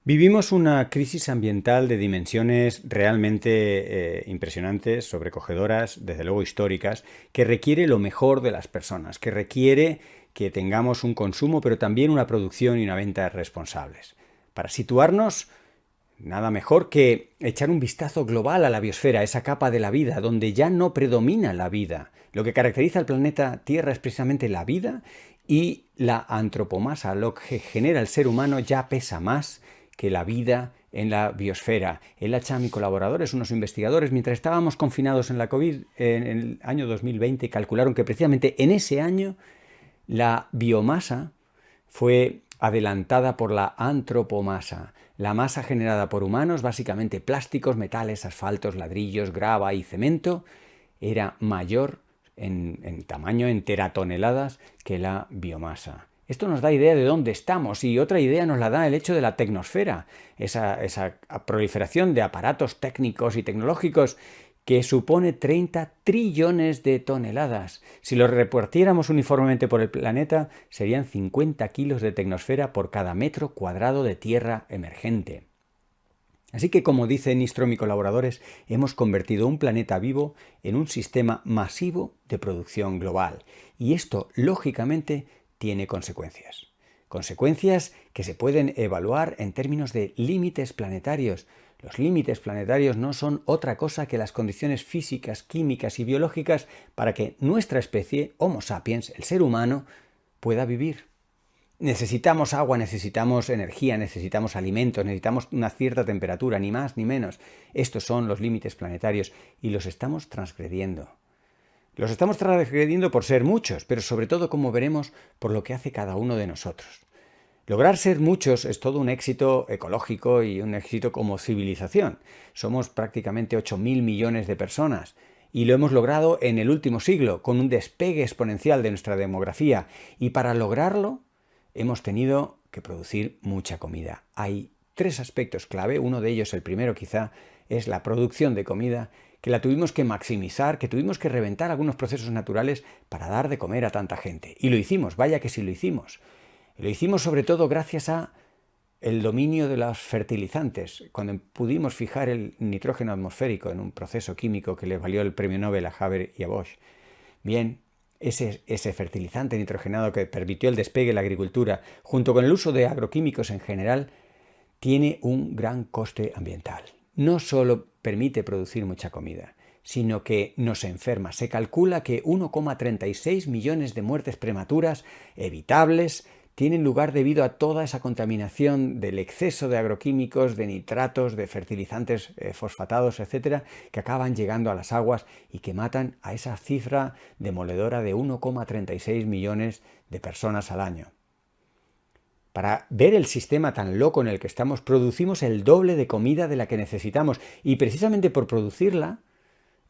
Vivimos una crisis ambiental de dimensiones realmente impresionantes, sobrecogedoras, desde luego históricas, que requiere lo mejor de las personas, que requiere que tengamos un consumo, pero también una producción y una venta responsables. Para situarnos, nada mejor que echar un vistazo global a la biosfera, esa capa de la vida, donde ya no predomina la vida. Lo que caracteriza al planeta Tierra es precisamente la vida y la antropomasa, lo que genera el ser humano, ya pesa más que la vida en la biosfera. El Hacham y colaboradores, unos investigadores, mientras estábamos confinados en la COVID en el año 2020, calcularon que precisamente en ese año la biomasa fue adelantada por la antropomasa. La masa generada por humanos, básicamente plásticos, metales, asfaltos, ladrillos, grava y cemento, era mayor en tamaño, en teratoneladas, que la biomasa. Esto nos da idea de dónde estamos y otra idea nos la da el hecho de la tecnosfera, esa proliferación de aparatos técnicos y tecnológicos que supone 30 trillones de toneladas. Si lo repartiéramos uniformemente por el planeta, serían 50 kilos de tecnosfera por cada metro cuadrado de tierra emergente. Así que, como dicen Nistrom y colaboradores, hemos convertido un planeta vivo en un sistema masivo de producción global. Y esto, lógicamente, tiene consecuencias. Consecuencias que se pueden evaluar en términos de límites planetarios. Los límites planetarios no son otra cosa que las condiciones físicas, químicas y biológicas para que nuestra especie, Homo sapiens, el ser humano, pueda vivir. Necesitamos agua, necesitamos energía, necesitamos alimentos, necesitamos una cierta temperatura, ni más ni menos. Estos son los límites planetarios y los estamos transgrediendo. Los estamos transgrediendo por ser muchos, pero sobre todo, como veremos, por lo que hace cada uno de nosotros. Lograr ser muchos es todo un éxito ecológico y un éxito como civilización. Somos prácticamente 8.000 millones de personas y lo hemos logrado en el último siglo, con un despegue exponencial de nuestra demografía. Y para lograrlo hemos tenido que producir mucha comida. Hay tres aspectos clave, uno de ellos, el primero quizá, es la producción de comida, que la tuvimos que maximizar, que tuvimos que reventar algunos procesos naturales para dar de comer a tanta gente. Y lo hicimos, vaya que sí lo hicimos. Lo hicimos sobre todo gracias a el dominio de los fertilizantes, cuando pudimos fijar el nitrógeno atmosférico en un proceso químico que le valió el premio Nobel a Haber y a Bosch. Bien, ese fertilizante nitrogenado que permitió el despegue de la agricultura, junto con el uso de agroquímicos en general, tiene un gran coste ambiental. No solo permite producir mucha comida, sino que nos enferma. Se calcula que 1,36 millones de muertes prematuras evitables tienen lugar debido a toda esa contaminación del exceso de agroquímicos, de nitratos, de fertilizantes fosfatados, etcétera, que acaban llegando a las aguas y que matan a esa cifra demoledora de 1,36 millones de personas al año. Para ver el sistema tan loco en el que estamos, producimos el doble de comida de la que necesitamos y precisamente por producirla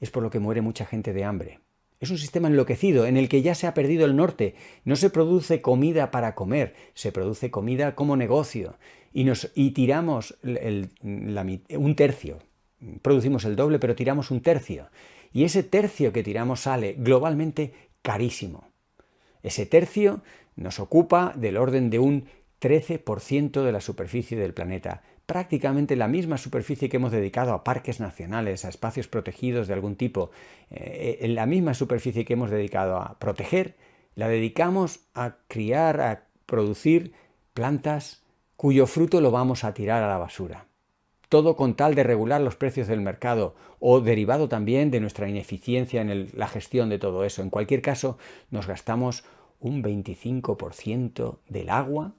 es por lo que muere mucha gente de hambre. Es un sistema enloquecido en el que ya se ha perdido el norte. No se produce comida para comer, se produce comida como negocio. Y tiramos un tercio. Producimos el doble, pero tiramos un tercio. Y ese tercio que tiramos sale globalmente carísimo. Ese tercio nos ocupa del orden de un 13% de la superficie del planeta. Prácticamente la misma superficie que hemos dedicado a parques nacionales, a espacios protegidos de algún tipo, la misma superficie que hemos dedicado a proteger, la dedicamos a criar, a producir plantas cuyo fruto lo vamos a tirar a la basura. Todo con tal de regular los precios del mercado o derivado también de nuestra ineficiencia en la gestión de todo eso. En cualquier caso, nos gastamos un 25% del agua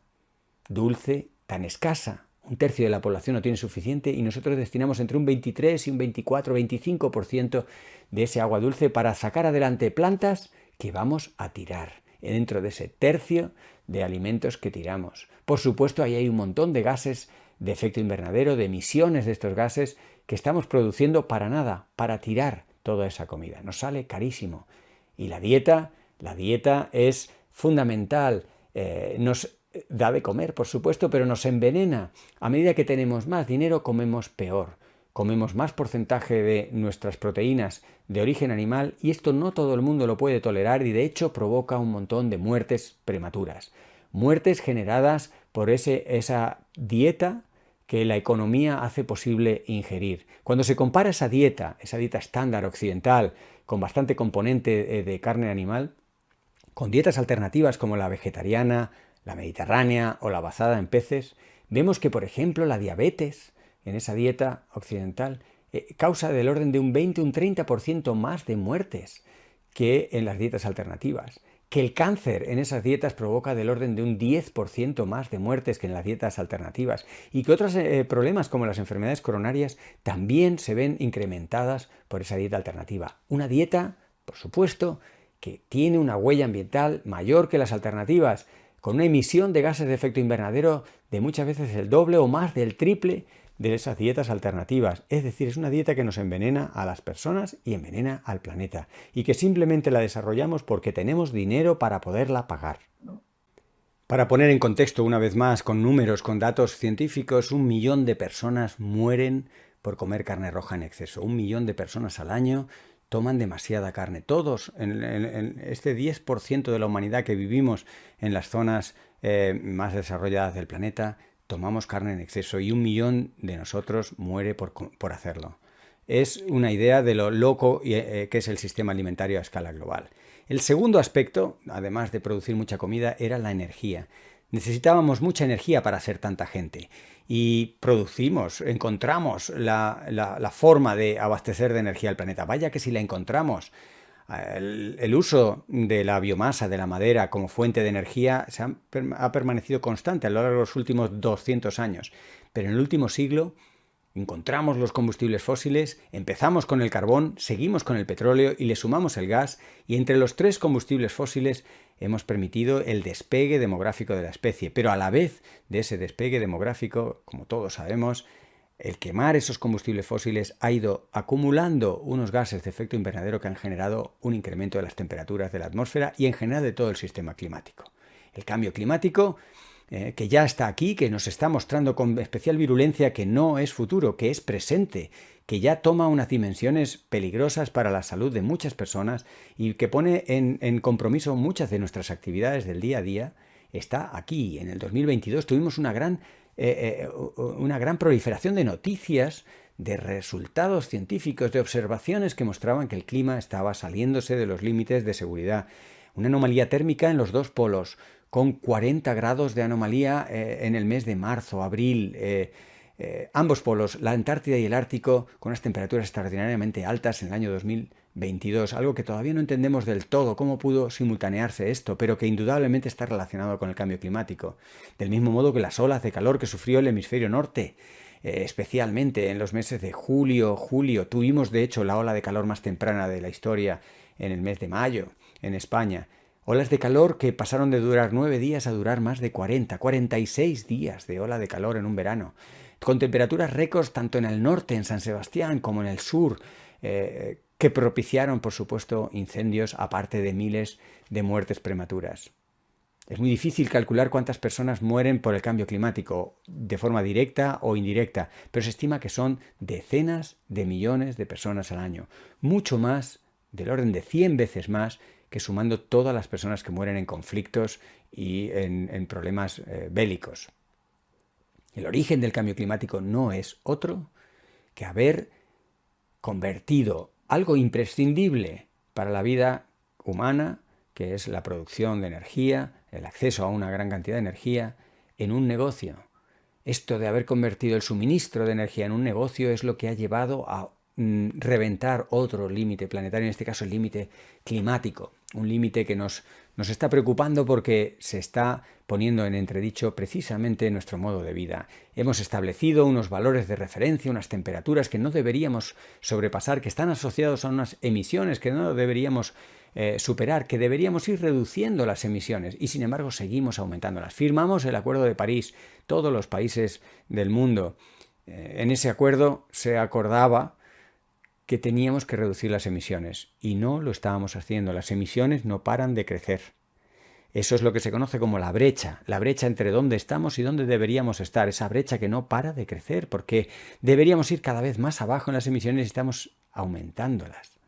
dulce tan escasa. Un tercio de la población no tiene suficiente y nosotros destinamos entre un 23 y un 24, 25% de ese agua dulce para sacar adelante plantas que vamos a tirar dentro de ese tercio de alimentos que tiramos. Por supuesto, ahí hay un montón de gases de efecto invernadero, de emisiones de estos gases que estamos produciendo para nada, para tirar toda esa comida. Nos sale carísimo. Y la dieta es fundamental. Nos da de comer, por supuesto, pero nos envenena. A medida que tenemos más dinero, comemos peor. Comemos más porcentaje de nuestras proteínas de origen animal y esto no todo el mundo lo puede tolerar y de hecho provoca un montón de muertes prematuras. Muertes generadas por esa dieta que la economía hace posible ingerir. Cuando se compara esa dieta estándar occidental, con bastante componente de carne animal, con dietas alternativas como la vegetariana, la mediterránea o la basada en peces, vemos que, por ejemplo, la diabetes en esa dieta occidental causa del orden de un 20 o un 30% más de muertes que en las dietas alternativas, que el cáncer en esas dietas provoca del orden de un 10% más de muertes que en las dietas alternativas, y que otros problemas como las enfermedades coronarias también se ven incrementadas por esa dieta alternativa. Una dieta, por supuesto, que tiene una huella ambiental mayor que las alternativas, con una emisión de gases de efecto invernadero de muchas veces el doble o más del triple de esas dietas alternativas. Es decir, es una dieta que nos envenena a las personas y envenena al planeta, y que simplemente la desarrollamos porque tenemos dinero para poderla pagar. Para poner en contexto una vez más, con números, con datos científicos, 1 millón de personas mueren por comer carne roja en exceso. 1 millón de personas al año toman demasiada carne. Todos, en este 10% de la humanidad que vivimos en las zonas más desarrolladas del planeta, tomamos carne en exceso, y 1 millón de nosotros muere por hacerlo. Es una idea de lo loco que es el sistema alimentario a escala global. El segundo aspecto, además de producir mucha comida, era la energía. Necesitábamos mucha energía para ser tanta gente, y encontramos la forma de abastecer de energía al planeta. Vaya que si la encontramos. El uso de la biomasa, de la madera como fuente de energía ha permanecido constante a lo largo de los últimos 200 años. Pero en el último siglo encontramos los combustibles fósiles, empezamos con el carbón, seguimos con el petróleo y le sumamos el gas, y entre los 3 combustibles fósiles hemos permitido el despegue demográfico de la especie. Pero a la vez de ese despegue demográfico, como todos sabemos, el quemar esos combustibles fósiles ha ido acumulando unos gases de efecto invernadero que han generado un incremento de las temperaturas de la atmósfera y en general de todo el sistema climático. El cambio climático, que ya está aquí, que nos está mostrando con especial virulencia que no es futuro, que es presente, que ya toma unas dimensiones peligrosas para la salud de muchas personas y que pone en compromiso muchas de nuestras actividades del día a día, está aquí. En el 2022 tuvimos una gran proliferación de noticias, de resultados científicos, de observaciones que mostraban que el clima estaba saliéndose de los límites de seguridad. Una anomalía térmica en los 2 polos, con 40 grados de anomalía en el mes de marzo, abril. Ambos polos, la Antártida y el Ártico, con unas temperaturas extraordinariamente altas en el año 2022, algo que todavía no entendemos del todo cómo pudo simultanearse esto, pero que indudablemente está relacionado con el cambio climático. Del mismo modo que las olas de calor que sufrió el hemisferio norte, especialmente en los meses de julio. Tuvimos, de hecho, la ola de calor más temprana de la historia en el mes de mayo, en España. Olas de calor que pasaron de durar 9 días a durar más de 46 días de ola de calor en un verano, con temperaturas récords tanto en el norte, en San Sebastián, como en el sur, que propiciaron, por supuesto, incendios, aparte de miles de muertes prematuras. Es muy difícil calcular cuántas personas mueren por el cambio climático, de forma directa o indirecta, pero se estima que son decenas de millones de personas al año, mucho más, del orden de 100 veces más, que sumando todas las personas que mueren en conflictos y en problemas bélicos. El origen del cambio climático no es otro que haber convertido algo imprescindible para la vida humana, que es la producción de energía, el acceso a una gran cantidad de energía, en un negocio. Esto de haber convertido el suministro de energía en un negocio es lo que ha llevado a reventar otro límite planetario, en este caso el límite climático, un límite que nos está preocupando porque se está poniendo en entredicho precisamente nuestro modo de vida. Hemos establecido unos valores de referencia, unas temperaturas que no deberíamos sobrepasar, que están asociados a unas emisiones que no deberíamos superar, que deberíamos ir reduciendo las emisiones, y sin embargo seguimos aumentándolas. Firmamos el Acuerdo de París, todos los países del mundo. En ese acuerdo se acordaba que teníamos que reducir las emisiones, y no lo estábamos haciendo. Las emisiones no paran de crecer. Eso es lo que se conoce como la brecha entre dónde estamos y dónde deberíamos estar, esa brecha que no para de crecer, porque deberíamos ir cada vez más abajo en las emisiones y estamos aumentándolas.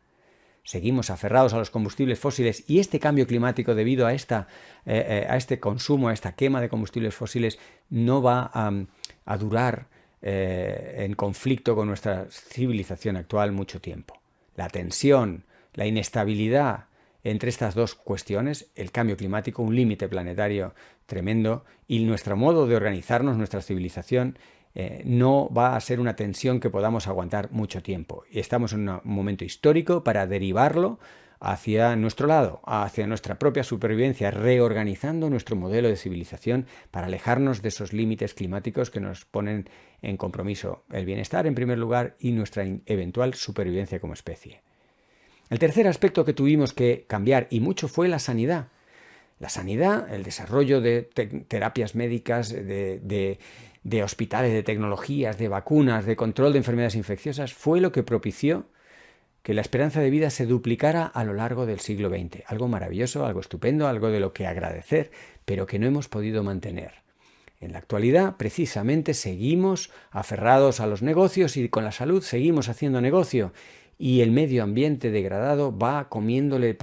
Seguimos aferrados a los combustibles fósiles, y este cambio climático, debido a este consumo, a esta quema de combustibles fósiles, no va a durar en conflicto con nuestra civilización actual mucho tiempo. La tensión, la inestabilidad entre estas dos cuestiones, el cambio climático, un límite planetario tremendo, y nuestro modo de organizarnos, nuestra civilización, no va a ser una tensión que podamos aguantar mucho tiempo. Y estamos en un momento histórico para derivarlo hacia nuestro lado, hacia nuestra propia supervivencia, reorganizando nuestro modelo de civilización para alejarnos de esos límites climáticos que nos ponen en compromiso el bienestar en primer lugar y nuestra eventual supervivencia como especie. El tercer aspecto que tuvimos que cambiar y mucho fue la sanidad. La sanidad, el desarrollo de terapias médicas, de hospitales, de tecnologías, de vacunas, de control de enfermedades infecciosas, fue lo que propició que la esperanza de vida se duplicara a lo largo del siglo XX. Algo maravilloso, algo estupendo, algo de lo que agradecer, pero que no hemos podido mantener. En la actualidad, precisamente, seguimos aferrados a los negocios y con la salud seguimos haciendo negocio. Y el medio ambiente degradado va comiéndole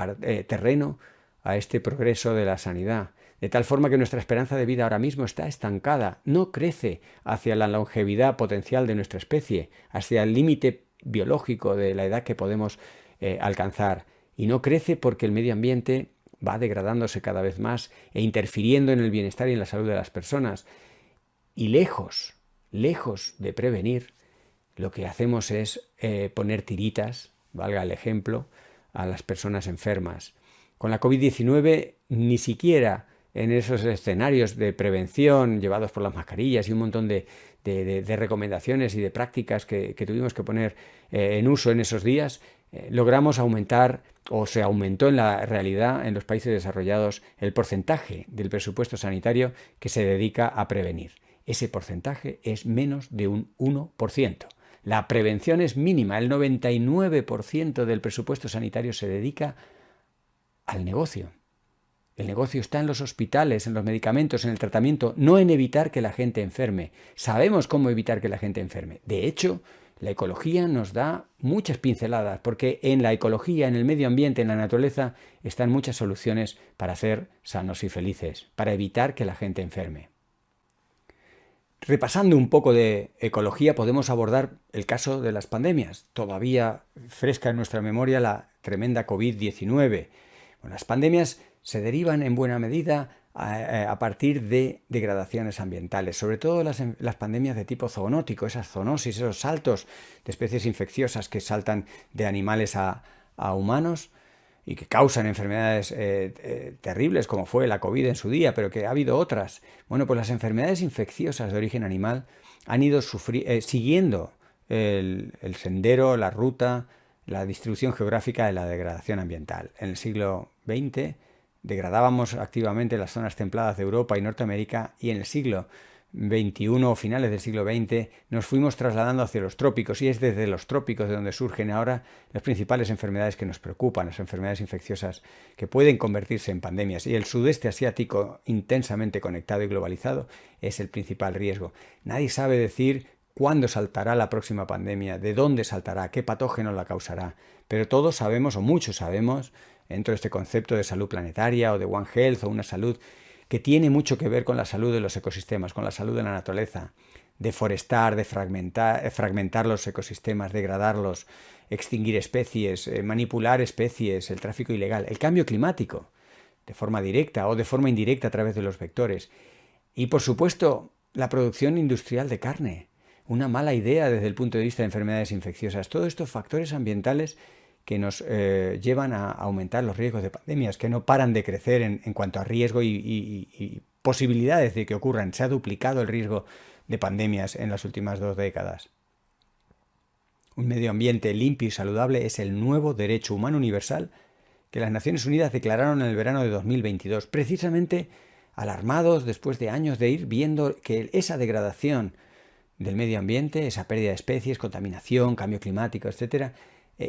terreno a este progreso de la sanidad. De tal forma que nuestra esperanza de vida ahora mismo está estancada, no crece hacia la longevidad potencial de nuestra especie, hacia el límite biológico de la edad que podemos alcanzar. Y no crece porque el medio ambiente va degradándose cada vez más e interfiriendo en el bienestar y en la salud de las personas. Y lejos de prevenir, lo que hacemos es poner tiritas, valga el ejemplo, a las personas enfermas. Con la COVID-19 ni siquiera en esos escenarios de prevención llevados por las mascarillas y un montón de recomendaciones y de prácticas que tuvimos que poner en uso en esos días, logramos aumentar, o se aumentó en la realidad en los países desarrollados, el porcentaje del presupuesto sanitario que se dedica a prevenir. Ese porcentaje es menos de un 1%. La prevención es mínima, el 99% del presupuesto sanitario se dedica al negocio. El negocio está en los hospitales, en los medicamentos, en el tratamiento, no en evitar que la gente enferme. Sabemos cómo evitar que la gente enferme. De hecho, la ecología nos da muchas pinceladas, porque en la ecología, en el medio ambiente, en la naturaleza, están muchas soluciones para ser sanos y felices, para evitar que la gente enferme. Repasando un poco de ecología, podemos abordar el caso de las pandemias. Todavía fresca en nuestra memoria la tremenda COVID-19. Bueno, las pandemias se derivan en buena medida a partir de degradaciones ambientales, sobre todo las pandemias de tipo zoonótico, esas zoonosis, esos saltos de especies infecciosas que saltan de animales a humanos y que causan enfermedades terribles, como fue la COVID en su día, pero que ha habido otras. Bueno, pues las enfermedades infecciosas de origen animal han ido siguiendo el sendero, la ruta, la distribución geográfica de la degradación ambiental. En el siglo XX degradábamos activamente las zonas templadas de Europa y Norteamérica, y en el siglo XXI o finales del siglo XX nos fuimos trasladando hacia los trópicos, y es desde los trópicos de donde surgen ahora las principales enfermedades que nos preocupan, las enfermedades infecciosas que pueden convertirse en pandemias. Y el sudeste asiático, intensamente conectado y globalizado, es el principal riesgo. Nadie sabe decir cuándo saltará la próxima pandemia, de dónde saltará, qué patógeno la causará, pero todos sabemos, o muchos sabemos, dentro de este concepto de salud planetaria o de One Health, o una salud que tiene mucho que ver con la salud de los ecosistemas, con la salud de la naturaleza, deforestar, de fragmentar los ecosistemas, degradarlos, extinguir especies, manipular especies, el tráfico ilegal, el cambio climático, de forma directa o de forma indirecta a través de los vectores. Y, por supuesto, la producción industrial de carne, una mala idea desde el punto de vista de enfermedades infecciosas. Todos estos factores ambientales que nos llevan a aumentar los riesgos de pandemias, que no paran de crecer en cuanto a riesgo y posibilidades de que ocurran. Se ha duplicado el riesgo de pandemias en las últimas 2 décadas. Un medio ambiente limpio y saludable es el nuevo derecho humano universal que las Naciones Unidas declararon en el verano de 2022, precisamente alarmados después de años de ir viendo que esa degradación del medio ambiente, esa pérdida de especies, contaminación, cambio climático, etcétera,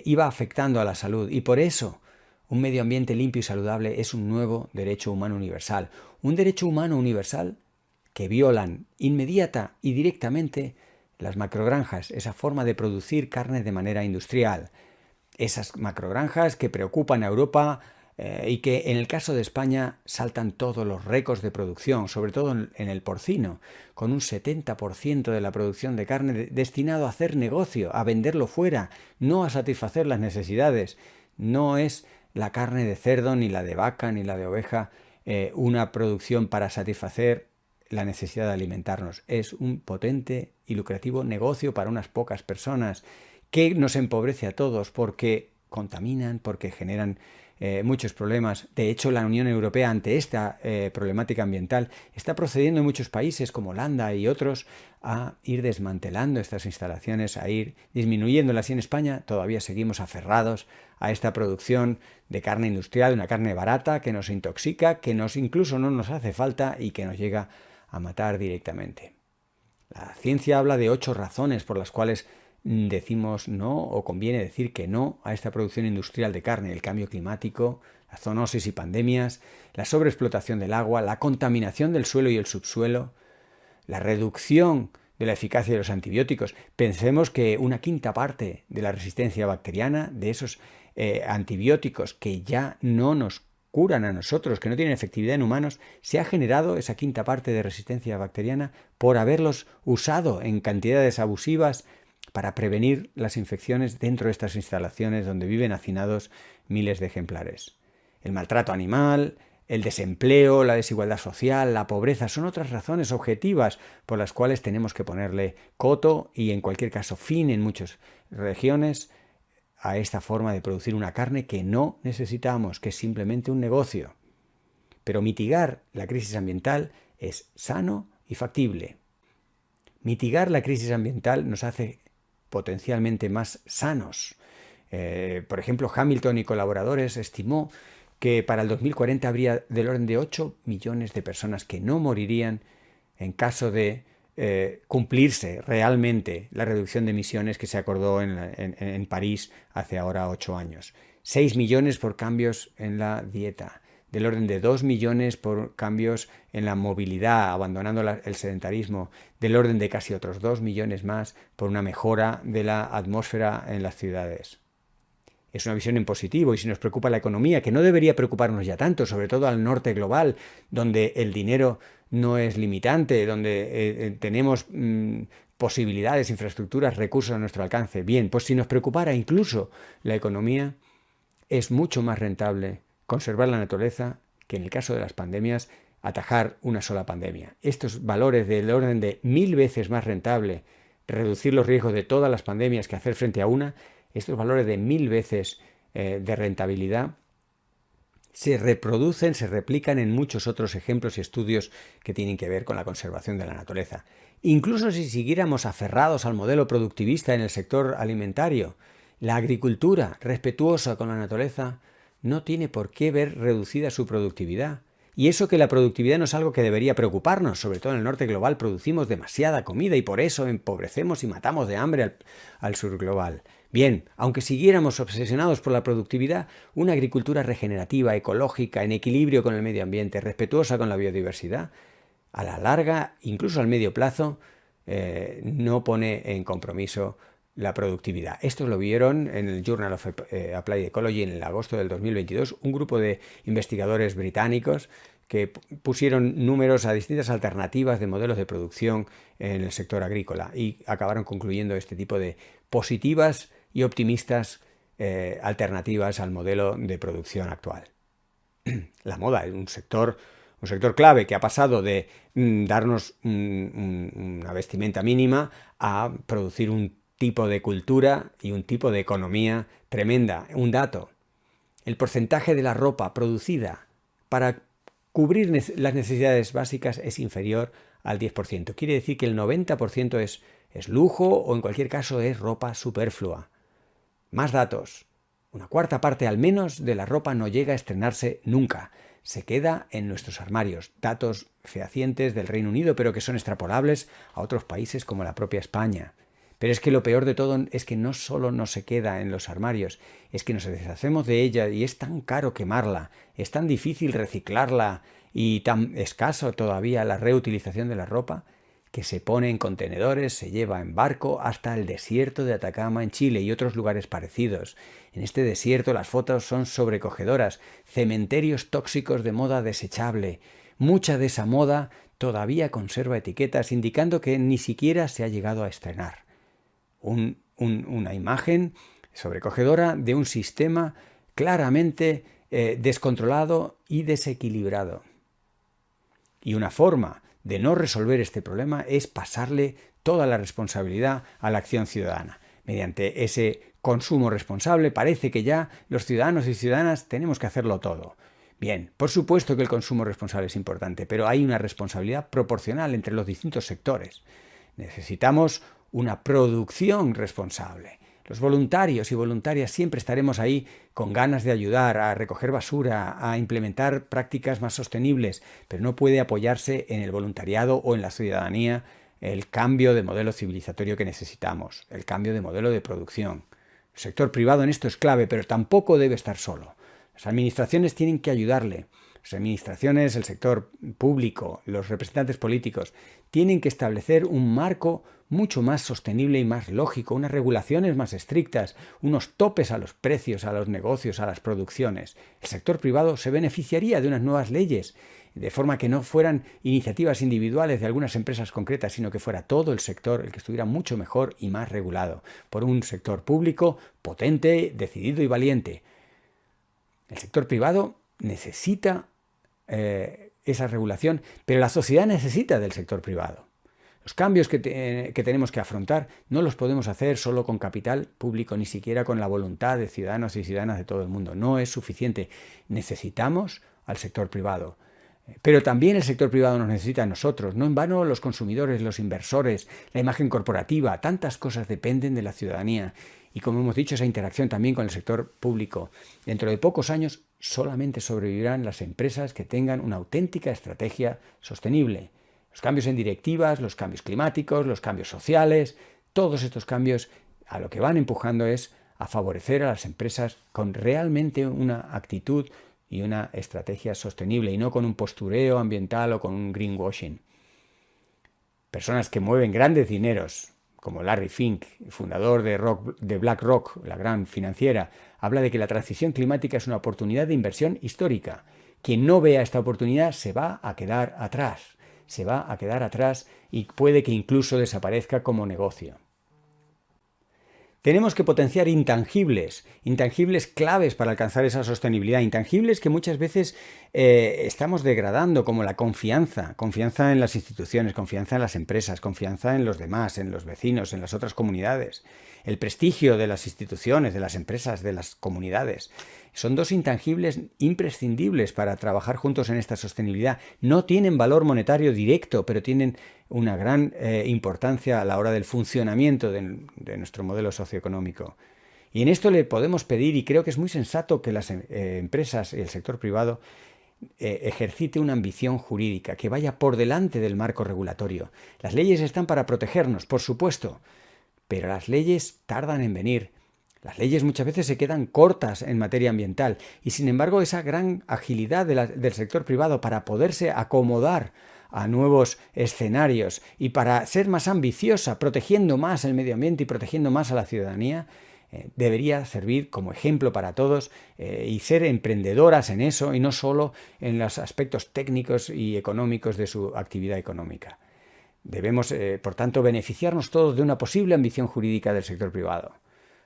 iba afectando a la salud. Y por eso un medio ambiente limpio y saludable es un nuevo derecho humano universal. Un derecho humano universal que violan inmediata y directamente las macrogranjas, esa forma de producir carne de manera industrial. Esas macrogranjas que preocupan a Europa y que en el caso de España saltan todos los récords de producción, sobre todo en el porcino, con un 70% de la producción de carne destinado a hacer negocio, a venderlo fuera, no a satisfacer las necesidades. No es la carne de cerdo, ni la de vaca, ni la de oveja, una producción para satisfacer la necesidad de alimentarnos. Es un potente y lucrativo negocio para unas pocas personas que nos empobrece a todos porque contaminan, porque generan muchos problemas. De hecho, la Unión Europea, ante esta problemática ambiental, está procediendo en muchos países como Holanda y otros a ir desmantelando estas instalaciones, a ir disminuyéndolas. Y en España todavía seguimos aferrados a esta producción de carne industrial, una carne barata que nos intoxica, que incluso no nos hace falta y que nos llega a matar directamente. La ciencia habla de 8 razones por las cuales decimos no o conviene decir que no a esta producción industrial de carne: el cambio climático, la zoonosis y pandemias, la sobreexplotación del agua, la contaminación del suelo y el subsuelo, la reducción de la eficacia de los antibióticos. Pensemos que una quinta parte de la resistencia bacteriana, de esos antibióticos que ya no nos curan a nosotros, que no tienen efectividad en humanos, se ha generado esa quinta parte de resistencia bacteriana por haberlos usado en cantidades abusivas para prevenir las infecciones dentro de estas instalaciones donde viven hacinados miles de ejemplares. El maltrato animal, el desempleo, la desigualdad social, la pobreza son otras razones objetivas por las cuales tenemos que ponerle coto y, en cualquier caso, fin en muchas regiones a esta forma de producir una carne que no necesitamos, que es simplemente un negocio. Pero mitigar la crisis ambiental es sano y factible. Mitigar la crisis ambiental nos hace potencialmente más sanos. Por ejemplo, Hamilton y colaboradores estimó que para el 2040 habría del orden de 8 millones de personas que no morirían en caso de cumplirse realmente la reducción de emisiones que se acordó en París hace ahora 8 años. 6 millones por cambios en la dieta, del orden de 2 millones por cambios en la movilidad, abandonando el sedentarismo, del orden de casi otros 2 millones más por una mejora de la atmósfera en las ciudades. Es una visión en positivo, y si nos preocupa la economía, que no debería preocuparnos ya tanto, sobre todo al norte global, donde el dinero no es limitante, donde tenemos posibilidades, infraestructuras, recursos a nuestro alcance. Bien, pues si nos preocupara incluso la economía, es mucho más rentable conservar la naturaleza que, en el caso de las pandemias, atajar una sola pandemia. Estos valores del orden de 1000 veces más rentable reducir los riesgos de todas las pandemias que hacer frente a una, estos valores de 1000 veces de rentabilidad se reproducen, se replican en muchos otros ejemplos y estudios que tienen que ver con la conservación de la naturaleza. Incluso si siguiéramos aferrados al modelo productivista en el sector alimentario, la agricultura respetuosa con la naturaleza no tiene por qué ver reducida su productividad. Y eso que la productividad no es algo que debería preocuparnos, sobre todo en el norte global producimos demasiada comida y por eso empobrecemos y matamos de hambre al sur global. Bien, aunque siguiéramos obsesionados por la productividad, una agricultura regenerativa, ecológica, en equilibrio con el medio ambiente, respetuosa con la biodiversidad, a la larga, incluso al medio plazo, no pone en compromiso la productividad. Esto lo vieron en el Journal of Applied Ecology en el agosto del 2022, un grupo de investigadores británicos que pusieron números a distintas alternativas de modelos de producción en el sector agrícola y acabaron concluyendo este tipo de positivas y optimistas alternativas al modelo de producción actual. La moda es un sector clave que ha pasado de darnos una vestimenta mínima a producir un tipo de cultura y un tipo de economía tremenda. Un dato: el porcentaje de la ropa producida para cubrir las necesidades básicas es inferior al 10%. Quiere decir que el 90% es lujo o, en cualquier caso, es ropa superflua. Más datos: una cuarta parte al menos de la ropa no llega a estrenarse nunca. Se queda en nuestros armarios. Datos fehacientes del Reino Unido, pero que son extrapolables a otros países como la propia España. Pero es que lo peor de todo es que no solo no se queda en los armarios, es que nos deshacemos de ella y es tan caro quemarla, es tan difícil reciclarla y tan escaso todavía la reutilización de la ropa, que se pone en contenedores, se lleva en barco hasta el desierto de Atacama en Chile y otros lugares parecidos. En este desierto las fotos son sobrecogedoras, cementerios tóxicos de moda desechable. Mucha de esa moda todavía conserva etiquetas indicando que ni siquiera se ha llegado a estrenar. Una imagen sobrecogedora de un sistema claramente descontrolado y desequilibrado. Y una forma de no resolver este problema es pasarle toda la responsabilidad a la acción ciudadana. Mediante ese consumo responsable parece que ya los ciudadanos y ciudadanas tenemos que hacerlo todo. Bien, por supuesto que el consumo responsable es importante, pero hay una responsabilidad proporcional entre los distintos sectores. Necesitamos una producción responsable. Los voluntarios y voluntarias siempre estaremos ahí con ganas de ayudar a recoger basura, a implementar prácticas más sostenibles, pero no puede apoyarse en el voluntariado o en la ciudadanía el cambio de modelo civilizatorio que necesitamos, el cambio de modelo de producción. El sector privado en esto es clave, pero tampoco debe estar solo. Las administraciones tienen que ayudarle. Las administraciones, el sector público, los representantes políticos, tienen que establecer un marco mucho más sostenible y más lógico, unas regulaciones más estrictas, unos topes a los precios, a los negocios, a las producciones. El sector privado se beneficiaría de unas nuevas leyes, de forma que no fueran iniciativas individuales de algunas empresas concretas, sino que fuera todo el sector el que estuviera mucho mejor y más regulado, por un sector público potente, decidido y valiente. El sector privado necesita esa regulación, pero la sociedad necesita del sector privado. Los cambios que tenemos que afrontar no los podemos hacer solo con capital público, ni siquiera con la voluntad de ciudadanos y ciudadanas de todo el mundo. No es suficiente. Necesitamos al sector privado. Pero también el sector privado nos necesita a nosotros. No en vano los consumidores, los inversores, la imagen corporativa, tantas cosas dependen de la ciudadanía. Y como hemos dicho, esa interacción también con el sector público. Dentro de pocos años solamente sobrevivirán las empresas que tengan una auténtica estrategia sostenible. Los cambios en directivas, los cambios climáticos, los cambios sociales, todos estos cambios a lo que van empujando es a favorecer a las empresas con realmente una actitud y una estrategia sostenible y no con un postureo ambiental o con un greenwashing. Personas que mueven grandes dineros, como Larry Fink, fundador de BlackRock, la gran financiera, habla de que la transición climática es una oportunidad de inversión histórica. Quien no vea esta oportunidad se va a quedar atrás. Se va a quedar atrás y puede que incluso desaparezca como negocio. Tenemos que potenciar intangibles claves para alcanzar esa sostenibilidad, intangibles que muchas veces estamos degradando, como la confianza en las instituciones, confianza en las empresas, confianza en los demás, en los vecinos, en las otras comunidades, el prestigio de las instituciones, de las empresas, de las comunidades. Son dos intangibles imprescindibles para trabajar juntos en esta sostenibilidad. No tienen valor monetario directo, pero tienen una gran importancia a la hora del funcionamiento de nuestro modelo socioeconómico. Y en esto le podemos pedir, y creo que es muy sensato que las empresas y el sector privado ejercite una ambición jurídica, que vaya por delante del marco regulatorio. Las leyes están para protegernos, por supuesto, pero las leyes tardan en venir. Las leyes muchas veces se quedan cortas en materia ambiental y, sin embargo, esa gran agilidad del sector privado para poderse acomodar a nuevos escenarios y para ser más ambiciosa, protegiendo más el medio ambiente y protegiendo más a la ciudadanía, debería servir como ejemplo para todos y ser emprendedoras en eso y no solo en los aspectos técnicos y económicos de su actividad económica. Debemos, por tanto, beneficiarnos todos de una posible ambición jurídica del sector privado.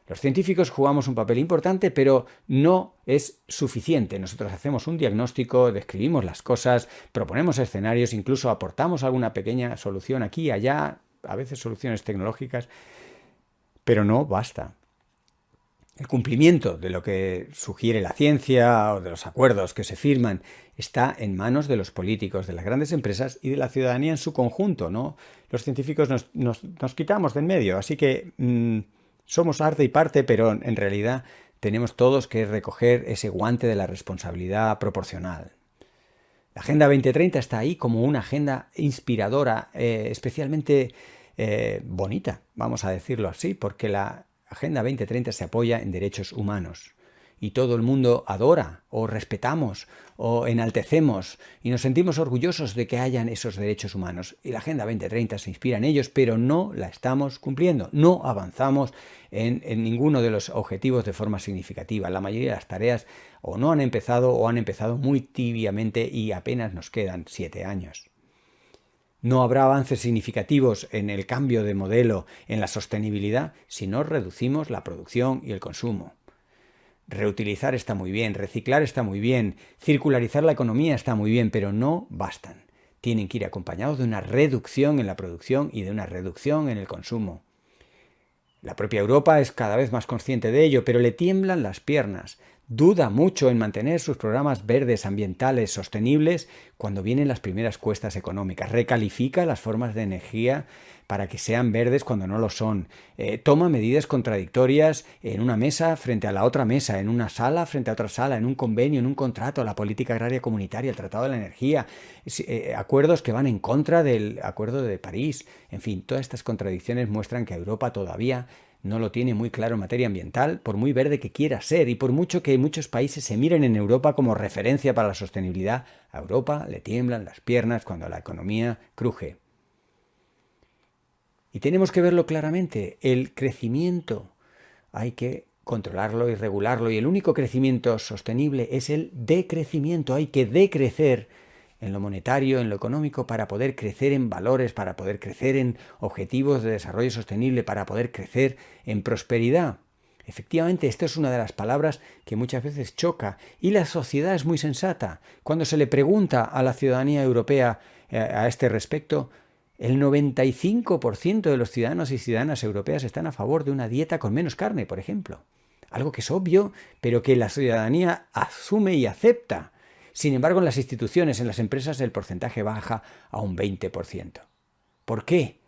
Los científicos jugamos un papel importante, pero no es suficiente. Nosotros hacemos un diagnóstico, describimos las cosas, proponemos escenarios, incluso aportamos alguna pequeña solución aquí y allá, a veces soluciones tecnológicas, pero no basta. El cumplimiento de lo que sugiere la ciencia o de los acuerdos que se firman está en manos de los políticos, de las grandes empresas y de la ciudadanía en su conjunto, ¿no? Los científicos nos quitamos de en medio, así que somos arte y parte, pero en realidad tenemos todos que recoger ese guante de la responsabilidad proporcional. La Agenda 2030 está ahí como una agenda inspiradora, especialmente bonita, vamos a decirlo así, porque la Agenda 2030 se apoya en derechos humanos y todo el mundo adora o respetamos o enaltecemos y nos sentimos orgullosos de que hayan esos derechos humanos. Y la Agenda 2030 se inspira en ellos, pero no la estamos cumpliendo. No avanzamos en ninguno de los objetivos de forma significativa. La mayoría de las tareas o no han empezado o han empezado muy tibiamente y apenas nos quedan 7 años. No habrá avances significativos en el cambio de modelo, en la sostenibilidad, si no reducimos la producción y el consumo. Reutilizar está muy bien, reciclar está muy bien, circularizar la economía está muy bien, pero no bastan. Tienen que ir acompañados de una reducción en la producción y de una reducción en el consumo. La propia Europa es cada vez más consciente de ello, pero le tiemblan las piernas. Duda mucho en mantener sus programas verdes, ambientales, sostenibles, cuando vienen las primeras cuestas económicas. Recalifica las formas de energía para que sean verdes cuando no lo son. Toma medidas contradictorias en una mesa frente a la otra mesa, en una sala frente a otra sala, en un convenio, en un contrato, la política agraria comunitaria, el Tratado de la Energía, acuerdos que van en contra del Acuerdo de París. En fin, todas estas contradicciones muestran que Europa todavía no lo tiene muy claro en materia ambiental, por muy verde que quiera ser y por mucho que muchos países se miren en Europa como referencia para la sostenibilidad, a Europa le tiemblan las piernas cuando la economía cruje. Y tenemos que verlo claramente, el crecimiento hay que controlarlo y regularlo y el único crecimiento sostenible es el decrecimiento, hay que decrecer en lo monetario, en lo económico, para poder crecer en valores, para poder crecer en objetivos de desarrollo sostenible, para poder crecer en prosperidad. Efectivamente, esta es una de las palabras que muchas veces choca y la sociedad es muy sensata. Cuando se le pregunta a la ciudadanía europea a este respecto, el 95% de los ciudadanos y ciudadanas europeas están a favor de una dieta con menos carne, por ejemplo. Algo que es obvio, pero que la ciudadanía asume y acepta. Sin embargo, en las instituciones, en las empresas, el porcentaje baja a un 20%. ¿Por qué?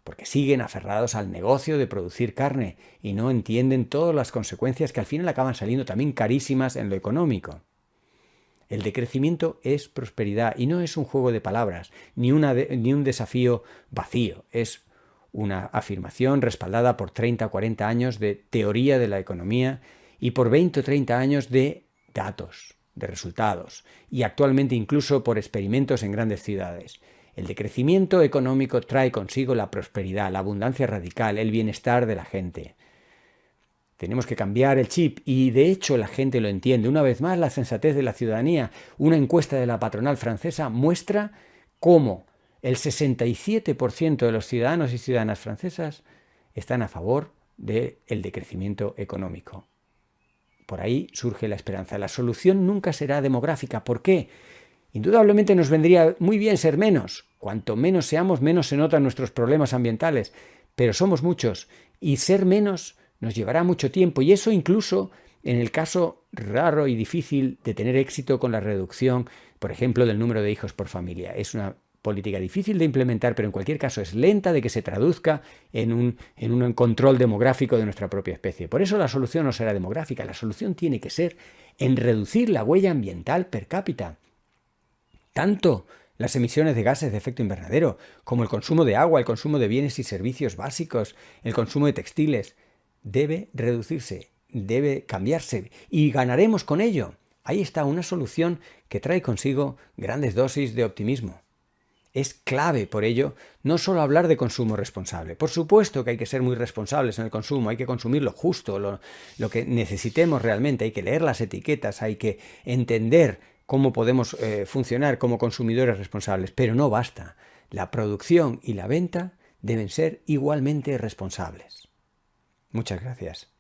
Porque siguen aferrados al negocio de producir carne y no entienden todas las consecuencias que al final acaban saliendo también carísimas en lo económico. El decrecimiento es prosperidad y no es un juego de palabras, ni un desafío vacío. Es una afirmación respaldada por 30 o 40 años de teoría de la economía y por 20 o 30 años de datos, de resultados, y actualmente incluso por experimentos en grandes ciudades. El decrecimiento económico trae consigo la prosperidad, la abundancia radical, el bienestar de la gente. Tenemos que cambiar el chip y de hecho la gente lo entiende. Una vez más, la sensatez de la ciudadanía. Una encuesta de la patronal francesa muestra cómo el 67% de los ciudadanos y ciudadanas francesas están a favor del decrecimiento económico. Por ahí surge la esperanza. La solución nunca será demográfica. ¿Por qué? Indudablemente nos vendría muy bien ser menos. Cuanto menos seamos, menos se notan nuestros problemas ambientales. Pero somos muchos y ser menos nos llevará mucho tiempo y eso incluso en el caso raro y difícil de tener éxito con la reducción, por ejemplo, del número de hijos por familia. Es una política difícil de implementar, pero en cualquier caso es lenta de que se traduzca en un control demográfico de nuestra propia especie. Por eso la solución no será demográfica, la solución tiene que ser en reducir la huella ambiental per cápita. Tanto las emisiones de gases de efecto invernadero, como el consumo de agua, el consumo de bienes y servicios básicos, el consumo de textiles, debe reducirse, debe cambiarse y ganaremos con ello. Ahí está una solución que trae consigo grandes dosis de optimismo. Es clave, por ello, no solo hablar de consumo responsable. Por supuesto que hay que ser muy responsables en el consumo, hay que consumir lo justo, lo que necesitemos realmente, hay que leer las etiquetas, hay que entender cómo podemos funcionar como consumidores responsables, pero no basta. La producción y la venta deben ser igualmente responsables. Muchas gracias.